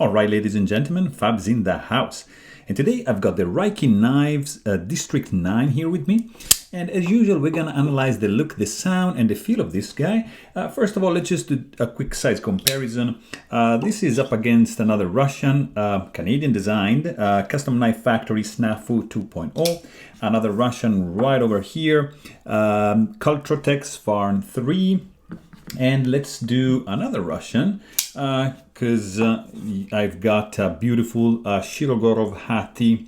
Alright, ladies and gentlemen, Fab's in the house. And today I've got the Rike Knives District 9 here with me. And as usual, we're gonna analyze the look, the sound, and the feel of this guy. First of all, let's just do a quick size comparison. This is up against another Russian, Canadian designed, Custom Knife Factory Snafu 2.0. Another Russian right over here, Cultrotex Farn 3. And let's do another Russian, because I've got a beautiful Shirogorov Hati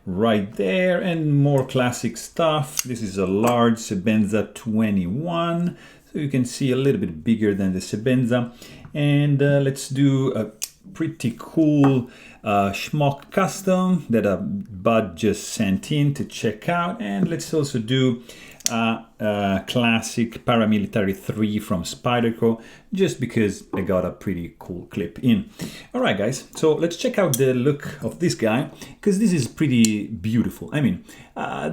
right there, and more classic stuff. This is a large Sebenza 21, so you can see a little bit bigger than the Sebenza. And let's do a pretty cool Schmock custom that a bud just sent in to check out. And let's also do classic paramilitary 3 from Spyderco, just because I got a pretty cool clip in. Alright guys, so let's check out the look of this guy, because this is pretty beautiful. I mean,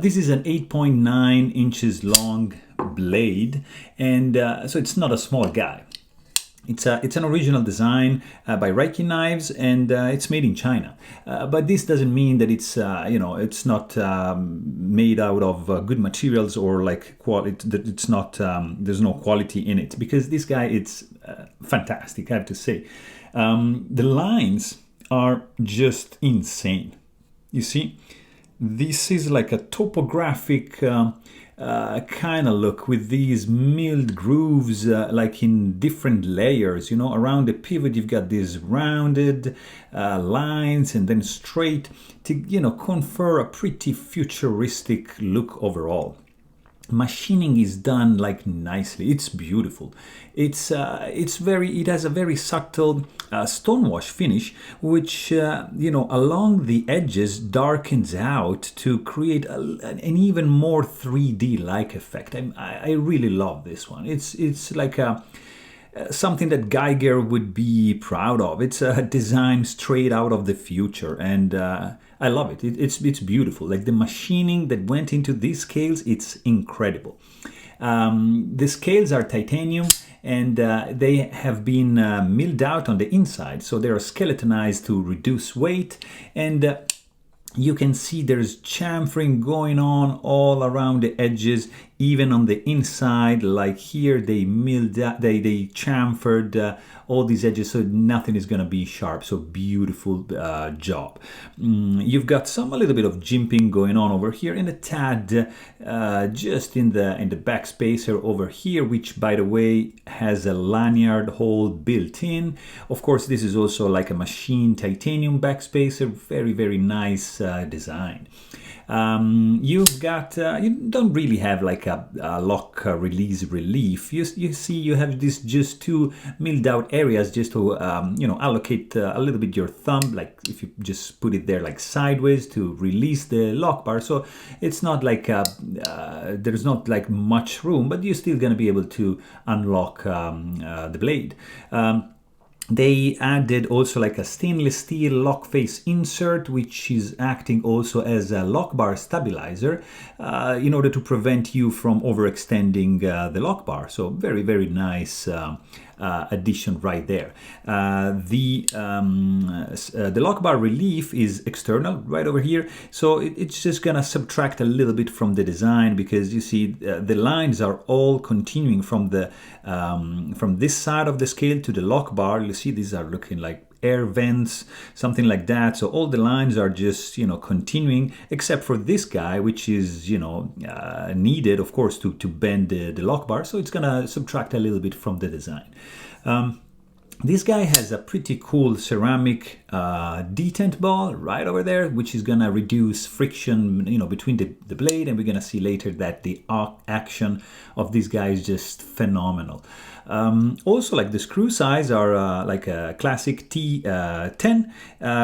this is an 8.9 inches long blade, and so it's not a small guy. It's an original design by Rike Knives, and it's made in China. But this doesn't mean that it's it's not made out of good materials, or like that it's not there's no quality in it, because this guy, it's fantastic, I have to say. The lines are just insane. You see, this is like a topographic kind of look, with these milled grooves like in different layers. You know, around the pivot you've got these rounded lines, and then straight to confer a pretty futuristic look overall. Machining is done like nicely. It's beautiful. It has a very subtle stonewash finish, which along the edges darkens out to create an even more 3D like effect. I really love this one. It's like something that Geiger would be proud of. It's a design straight out of the future, and I love it. It's beautiful. Like the machining that went into these scales, it's incredible. The scales are titanium, and they have been milled out on the inside, so they are skeletonized to reduce weight. And you can see there's chamfering going on all around the edges, even on the inside. Like here, they milled out, they chamfered all these edges, so nothing is going to be sharp. So beautiful job. You've got a little bit of jimping going on over here, and a tad just in the back spacer over here, which by the way has a lanyard hole built in. Of course, this is also like a machined titanium back spacer. Very, very nice design. You've got you don't really have like a lock release relief. You see, you have this just two milled out areas just to allocate a little bit your thumb, like if you just put it there like sideways to release the lock bar. So it's not like there's not like much room, but you're still gonna be able to unlock the blade. They added also like a stainless steel lock face insert, which is acting also as a lock bar stabilizer in order to prevent you from overextending the lock bar. So very, very nice addition right there. The lock bar relief is external right over here, so it's just gonna subtract a little bit from the design, because you see the lines are all continuing from this side of the scale to the lock bar. You see these are looking like air vents, something like that. So all the lines are just continuing, except for this guy, which is needed, of course, to bend the lock bar. So it's gonna subtract a little bit from the design. This guy has a pretty cool ceramic detent ball right over there, which is gonna reduce friction between the blade, and we're gonna see later that the action of this guy is just phenomenal. Also, like the screw size are like a classic T10,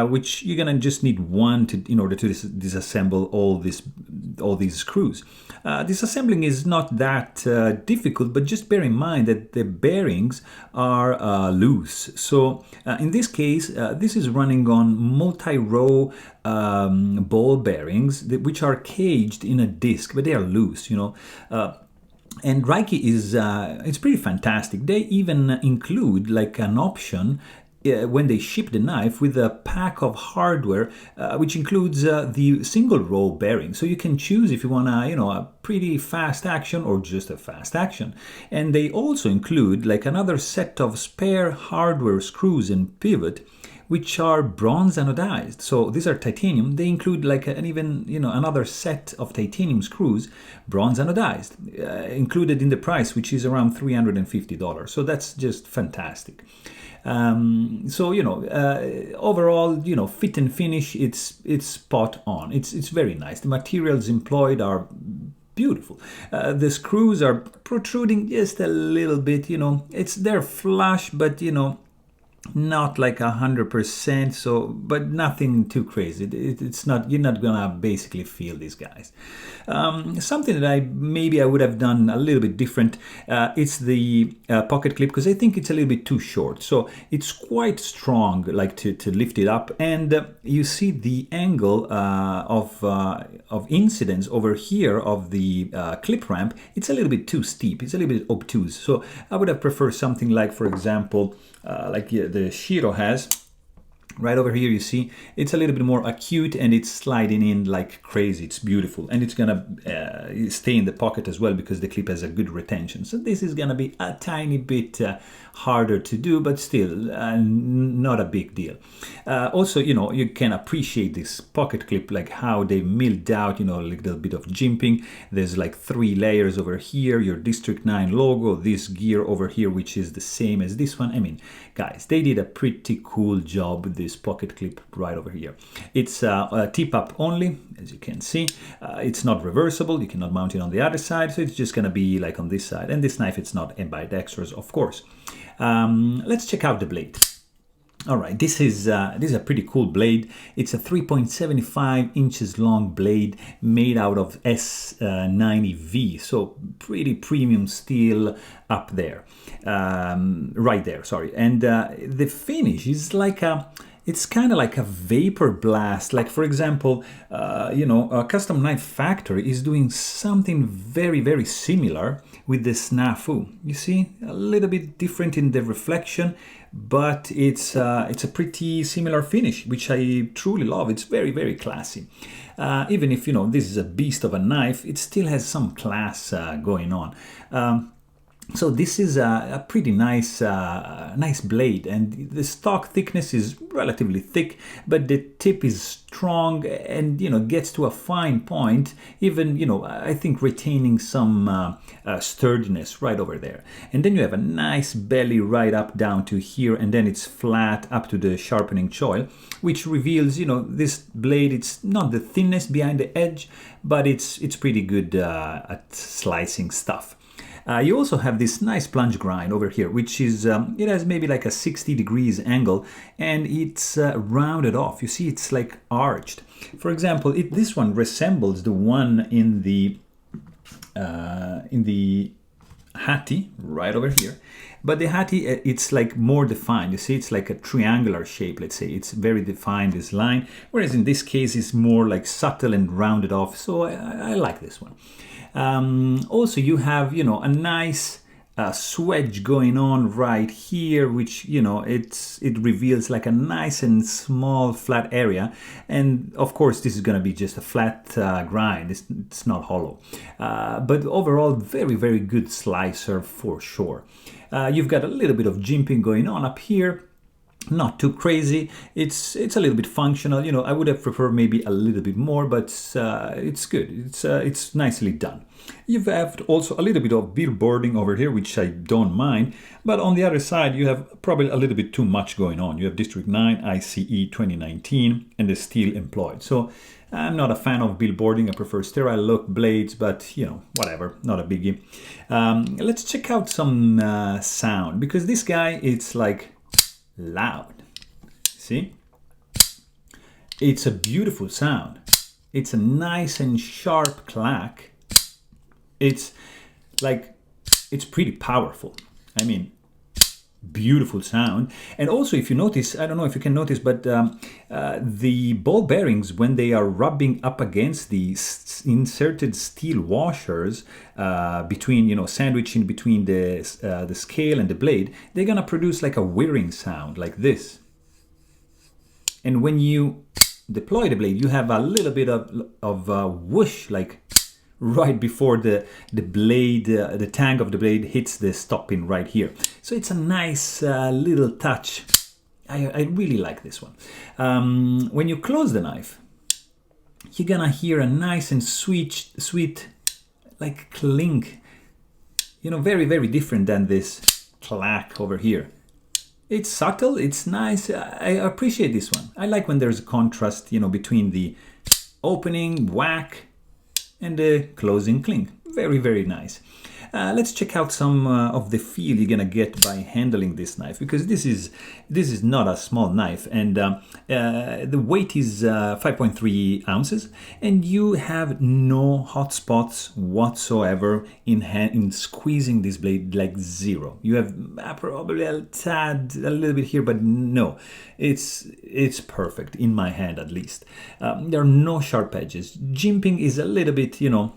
which you're gonna just need one in order to disassemble all these screws. Disassembling is not that difficult, but just bear in mind that the bearings are loose. So in this case, this is running on multi-row ball bearings, which are caged in a disc, but they are loose, And Rike is it's pretty fantastic. They even include like an option when they ship the knife with a pack of hardware, which includes the single row bearing. So you can choose if you want a pretty fast action or just a fast action. And they also include like another set of spare hardware screws and pivot, which are bronze anodized. So these are titanium. They include like another set of titanium screws, bronze anodized, included in the price, which is around $350. So that's just fantastic. Overall, fit and finish, it's spot on. It's very nice. The materials employed are beautiful. The screws are protruding just a little bit. They're flush, but not like 100%, so but nothing too crazy. It's not, you're not gonna basically feel these guys. Something that I would have done a little bit different, it's the pocket clip, because I think it's a little bit too short. So it's quite strong, like to lift it up, and you see the angle of incidence over here of the clip ramp. It's a little bit too steep. It's a little bit obtuse. So I would have preferred something like, for example, like the Shiro has. Right over here, you see, it's a little bit more acute and it's sliding in like crazy. It's beautiful, and it's gonna stay in the pocket as well because the clip has a good retention. So this is gonna be a tiny bit harder to do, but still not a big deal. Also, you can appreciate this pocket clip, like how they milled out, a little bit of jimping. There's like 3 layers over here, your District 9 logo, this gear over here, which is the same as this one. I mean, guys, they did a pretty cool job with this pocket clip right over here. It's a tip up only, as you can see. It's not reversible. You cannot mount it on the other side, so it's just gonna be like on this side. And this knife, it's not ambidextrous, of course. Let's check out the blade. All right, this is a pretty cool blade. It's a 3.75 inches long blade made out of S90V, so pretty premium steel up there, right there. Sorry, and the finish is like it's kind of like a vapor blast. Like, for example, a custom knife factory is doing something very, very similar with the Snafu. You see, a little bit different in the reflection, but it's a pretty similar finish, which I truly love. It's very, very classy. Even if, this is a beast of a knife, it still has some class going on. So this is a pretty nice blade, and the stock thickness is relatively thick, but the tip is strong and gets to a fine point, even I think retaining some sturdiness right over there. And then you have a nice belly right up down to here, and then it's flat up to the sharpening choil, which reveals this blade. It's not the thinnest behind the edge, but it's pretty good at slicing stuff. You also have this nice plunge grind over here, which is, it has maybe like a 60 degrees angle, and it's rounded off. You see, it's like arched. For example, this one resembles the one in the Hattie right over here. But the Hattie, it's like more defined. You see, it's like a triangular shape, let's say. It's very defined, this line. Whereas in this case, it's more like subtle and rounded off. So I like this one. Also, you have, a nice swedge going on right here, which, it reveals like a nice and small flat area. And of course, this is going to be just a flat grind. It's not hollow. But overall, very, very good slicer for sure. You've got a little bit of jimping going on up here. Not too crazy. It's a little bit functional. I would have preferred maybe a little bit more, but it's good. It's nicely done. You have also a little bit of billboarding over here, which I don't mind. But on the other side, you have probably a little bit too much going on. You have District 9, ICE 2019, and the steel employed. So I'm not a fan of billboarding. I prefer sterile look blades, but whatever, not a biggie. Let's check out some sound, because this guy, it's like loud. See? It's a beautiful sound. It's a nice and sharp clack. It's pretty powerful. I mean, beautiful sound. And also, if you notice, I don't know if you can notice, but the ball bearings, when they are rubbing up against the inserted steel washers between, you know, sandwiching between the scale and the blade, they're gonna produce like a whirring sound like this. And when you deploy the blade, you have a little bit of whoosh, like right before the blade, the tang of the blade hits the stop pin right here. So it's a nice little touch. I really like this one. When you close the knife, you're gonna hear a nice and sweet like clink. You know, very, very different than this clack over here. It's subtle, it's nice. I appreciate this one. I like when there's a contrast, you know, between the opening whack and the closing clink. Very, very nice. Let's check out some of the feel you're gonna get by handling this knife, because this is not a small knife, and the weight is 5.3 ounces, and you have no hot spots whatsoever in squeezing this blade, like zero. You have probably a little bit here, but no, it's perfect in my hand at least. There are no sharp edges. Jimping is a little bit, you know,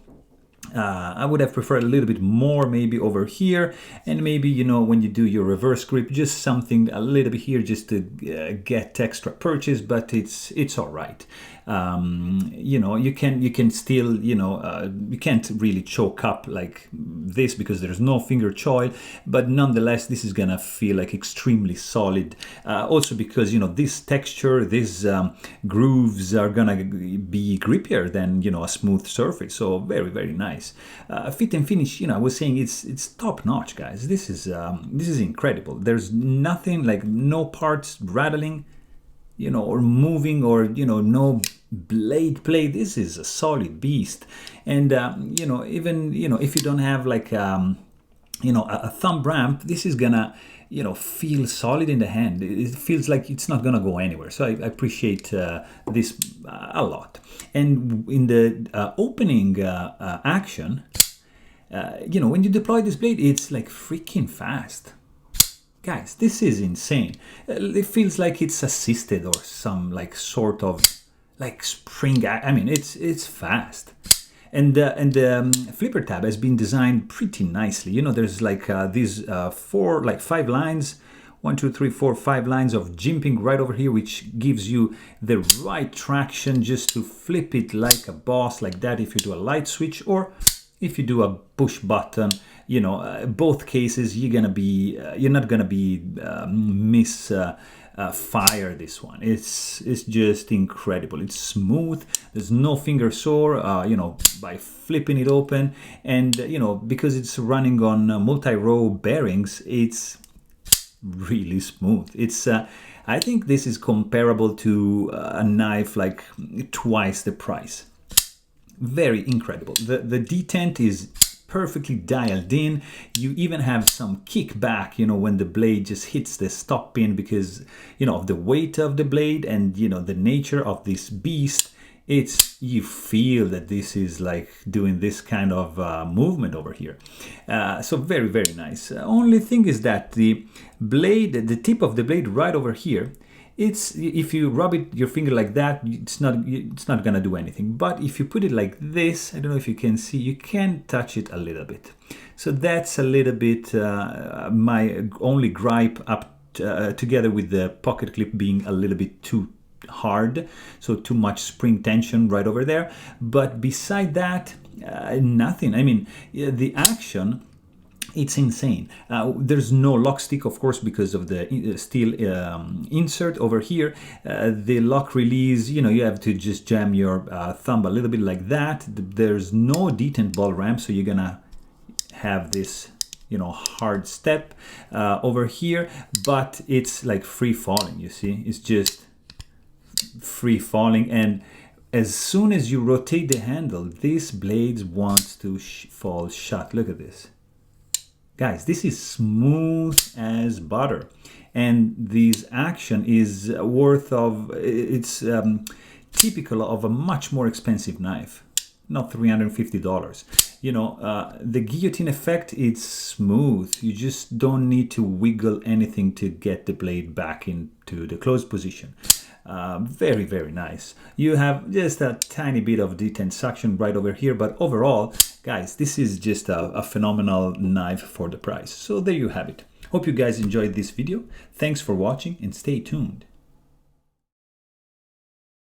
I would have preferred a little bit more maybe over here, and maybe, you know, when you do your reverse grip, just something a little bit here just to get extra purchase, but it's all right. You know, you can still, you know, you can't really choke up like this because there's no finger choil, but nonetheless this is gonna feel like extremely solid. Also because, you know, this texture, these grooves are gonna be grippier than, you know, a smooth surface. So very, very nice. Fit and finish, you know, I was saying it's top notch, guys. This is incredible. There's nothing, like no parts rattling, you know, or moving, or, you know, no blade play. This is a solid beast. And you know, even, you know, if you don't have like you know, a thumb ramp, this is gonna, you know, feel solid in the hand. It feels like it's not gonna go anywhere. So I appreciate this a lot. And in the opening action, you know, when you deploy this blade, it's like freaking fast. Guys, this is insane. It feels like it's assisted or some like sort of like spring. I mean, it's fast. And the flipper tab has been designed pretty nicely. You know, there's like these 5 lines, 1, 2, 3, 4, 5 lines of jimping right over here, which gives you the right traction just to flip it like a boss, like that, if you do a light switch, or if you do a push button. You know, both cases you're not gonna be fire this one. It's just incredible. It's smooth. There's no finger sore. You know, by flipping it open, and you know, because it's running on multi-row bearings, it's really smooth. It's I think this is comparable to a knife like twice the price. Very incredible. The detent is perfectly dialed in. You even have some kickback, you know, when the blade just hits the stop pin, because, you know, of the weight of the blade and, you know, the nature of this beast. You feel that this is like doing this kind of movement over here. So very, very nice. Only thing is that the blade, the tip of the blade right over here, if you rub your finger like that, it's not gonna do anything. But if you put it like this, I don't know if you can see, you can touch it a little bit. So that's a little bit my only gripe, together with the pocket clip being a little bit too hard, so too much spring tension right over there. But beside that, nothing. I mean, the action, it's insane. There's no lock stick, of course, because of the steel insert over here. The lock release, you know, you have to just jam your thumb a little bit like that. There's no detent ball ramp, so you're gonna have this, you know, hard step over here, but it's like free falling. You see, it's just free falling, and as soon as you rotate the handle, this blade wants to fall shut. Look at this. Guys, this is smooth as butter, and this action is it's typical of a much more expensive knife, not $350. you know, the guillotine effect, it's smooth. You just don't need to wiggle anything to get the blade back into the closed position. Very, very nice. You have just a tiny bit of detent suction right over here, but overall, guys, this is just a phenomenal knife for the price. So there you have it. Hope you guys enjoyed this video. Thanks for watching and stay tuned.